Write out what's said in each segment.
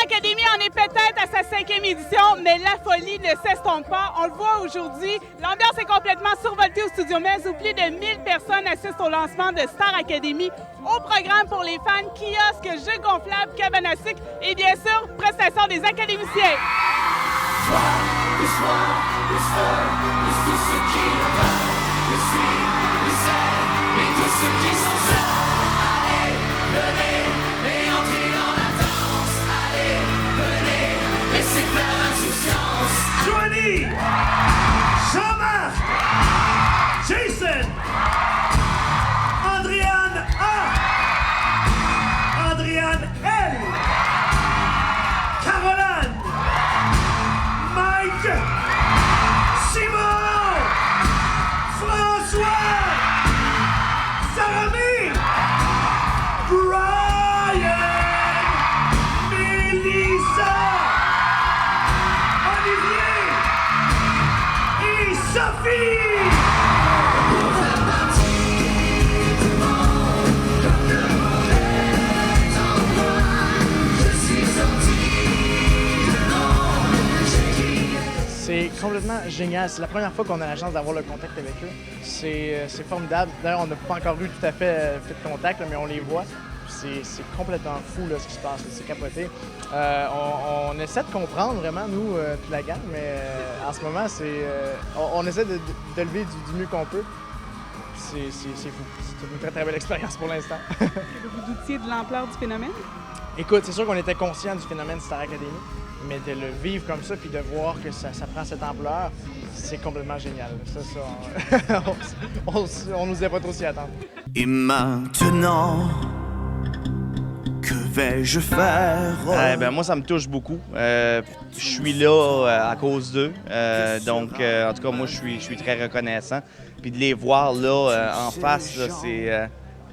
Academy en est peut-être à sa 5e édition, mais la folie ne s'estompe pas. On le voit aujourd'hui, l'ambiance est complètement survoltée au Studio Metz où plus de 1000 personnes assistent au lancement de Star Academy. Au programme pour les fans, kiosques, jeux gonflables, cabane à sucre et bien sûr, prestation des académiciens. Le soir, le soir, tous ceux qui le veulent, le suivent, le savent, et tous ceux qui sont seuls. Allez, venez, et entrez dans la danse. Allez, venez, laissez faire l'insouciance. Joanie, Jean-Marc, Jason, Andréane A, Andréane L, Caroline, Mike, Simon, François, Sarami, Brian, Mélissa, Olivier et Sophie. C'est complètement génial. C'est la première fois qu'on a la chance d'avoir le contact avec eux. C'est formidable. D'ailleurs, on n'a pas encore eu tout à fait de contact, là, mais on les voit. C'est complètement fou là, ce qui se passe. C'est capoté. On essaie de comprendre vraiment, nous, toute la gang, mais en ce moment, on essaie de lever du mieux qu'on peut. C'est fou. C'est une très, très belle expérience pour l'instant. Est-ce que vous doutiez de l'ampleur du phénomène? Écoute, c'est sûr qu'on était conscient du phénomène Star Academy, mais de le vivre comme ça puis de voir que ça prend cette ampleur, c'est complètement génial. Ça, on nous est pas trop s'y attendre. Et maintenant, que vais-je faire? Moi, ça me touche beaucoup. Je suis là à cause d'eux. Donc, en tout cas, moi, je suis très reconnaissant. Puis de les voir là en face, là, c'est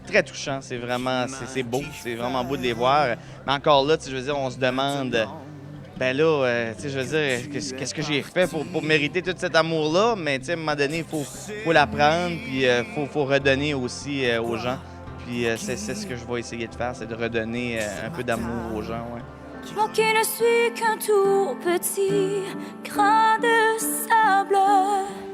très touchant. C'est vraiment, c'est beau. C'est vraiment beau de les voir. Mais encore là, je veux dire, on se demande, ben là, je veux dire, qu'est-ce que j'ai fait pour mériter tout cet amour-là? Mais à un moment donné, il faut l'apprendre, puis il faut redonner aussi aux gens. Puis c'est ce que je vais essayer de faire, c'est de redonner un peu d'amour aux gens, ouais. Moi qui ne suis qu'un tout petit grain de sable.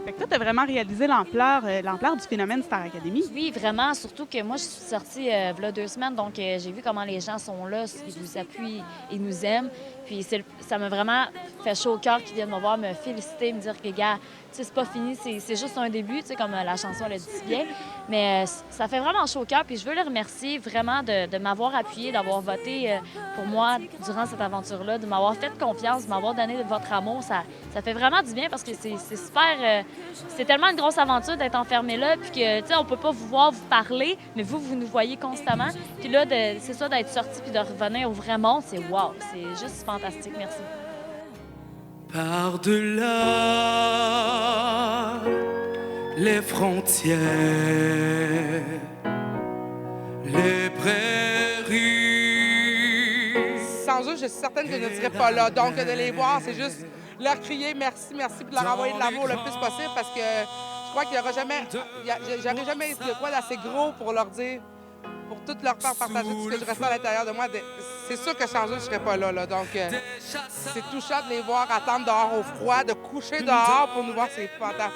Fait que toi, tu as vraiment réalisé l'ampleur du phénomène Star Academy. Oui, vraiment. Surtout que moi, je suis sortie il y a 2 semaines, donc j'ai vu comment les gens sont là, ils vous appuient, ils nous aiment. Puis ça m'a vraiment fait chaud au cœur qu'ils viennent me voir, me féliciter, me dire que, gars, c'est pas fini, c'est juste un début, comme la chanson le dit si bien. Mais ça fait vraiment chaud au cœur. Puis je veux les remercier vraiment de m'avoir appuyé, d'avoir voté pour moi durant cette aventure-là, de m'avoir fait confiance, de m'avoir donné votre amour. Ça fait vraiment du bien parce que c'est super. C'est tellement une grosse aventure d'être enfermé là, puis que, on peut pas vous voir, vous parler, mais vous nous voyez constamment. Puis là, c'est ça, d'être sorti puis de revenir au vrai monde, c'est wow, c'est juste fantastique. Merci. Par-delà les frontières, les prairies. Sans eux, je suis certaine que je ne serais pas là. Donc, de les voir, c'est juste leur crier merci, merci, puis leur envoyer de l'amour le plus possible parce que je crois qu'il n'y aura jamais, j'aurais jamais de quoi d'assez gros pour leur dire, pour tout leur faire partager tout ce que je ressens à l'intérieur de moi. C'est sûr que sans eux, je ne serais pas là. Donc, c'est touchant de les voir attendre dehors au froid, de coucher dehors pour nous voir, c'est fantastique.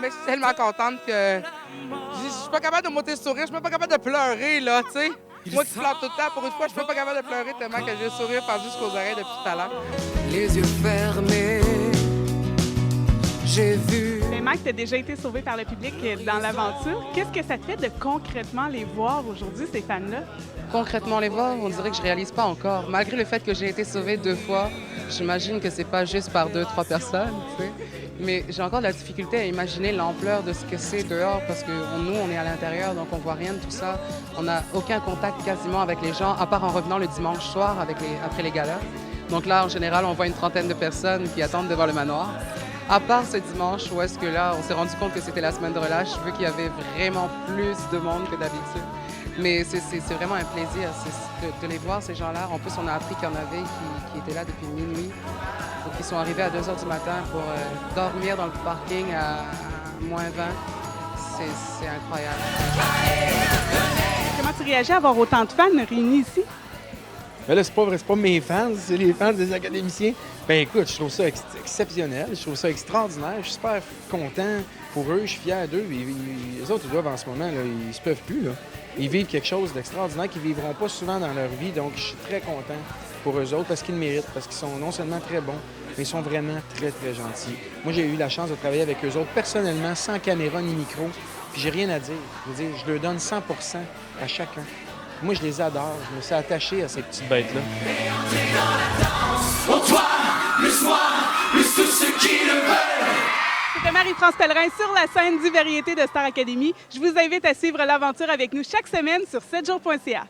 Mais je suis tellement contente que je suis pas capable de m'ôter le sourire, je suis même pas capable de pleurer, là, tu sais. Moi qui pleure tout le temps, pour une fois, je suis pas capable de pleurer tellement que j'ai le sourire par jusqu'aux oreilles depuis tout à l'heure. Les yeux fermés, j'ai vu. Mais Mike, tu as déjà été sauvé par le public dans l'aventure. Qu'est-ce que ça te fait de concrètement les voir aujourd'hui, ces fans-là? Concrètement, les voir, on dirait que je réalise pas encore. Malgré le fait que j'ai été sauvée 2 fois, j'imagine que c'est pas juste par 2-3 personnes, tu sais. Mais j'ai encore de la difficulté à imaginer l'ampleur de ce que c'est dehors parce que nous, on est à l'intérieur, donc on voit rien de tout ça. On n'a aucun contact quasiment avec les gens, à part en revenant le dimanche soir après les galas. Donc là, en général, on voit une trentaine de personnes qui attendent devant le manoir. À part ce dimanche où est-ce que là, on s'est rendu compte que c'était la semaine de relâche, vu qu'il y avait vraiment plus de monde que d'habitude. Mais c'est vraiment un plaisir de les voir, ces gens-là. En plus, on a appris qu'il y en avait qui étaient là depuis minuit. Donc, ils sont arrivés à 2 h du matin pour dormir dans le parking à moins 20. C'est incroyable. Comment tu réagis à avoir autant de fans réunis ici? Ben là, c'est pas mes fans, c'est les fans des académiciens. Ben écoute, je trouve ça exceptionnel, je trouve ça extraordinaire, je suis super content pour eux, je suis fier d'eux. Les autres, ils doivent en ce moment, là, ils se peuvent plus. Là. Ils vivent quelque chose d'extraordinaire qu'ils ne vivront pas souvent dans leur vie, donc je suis très content pour eux autres parce qu'ils le méritent, parce qu'ils sont non seulement très bons, mais ils sont vraiment très, très gentils. Moi, j'ai eu la chance de travailler avec eux autres personnellement, sans caméra ni micro, puis j'ai rien à dire. Je leur donne 100% à chacun. Moi, je les adore. Je me suis attaché à ces petites bêtes-là. Pour toi, plus moi, plus tous ceux qui le veulent. C'était Marie-France Pellerin sur la scène du Variété de Star Academy. Je vous invite à suivre l'aventure avec nous chaque semaine sur 7jours.ca.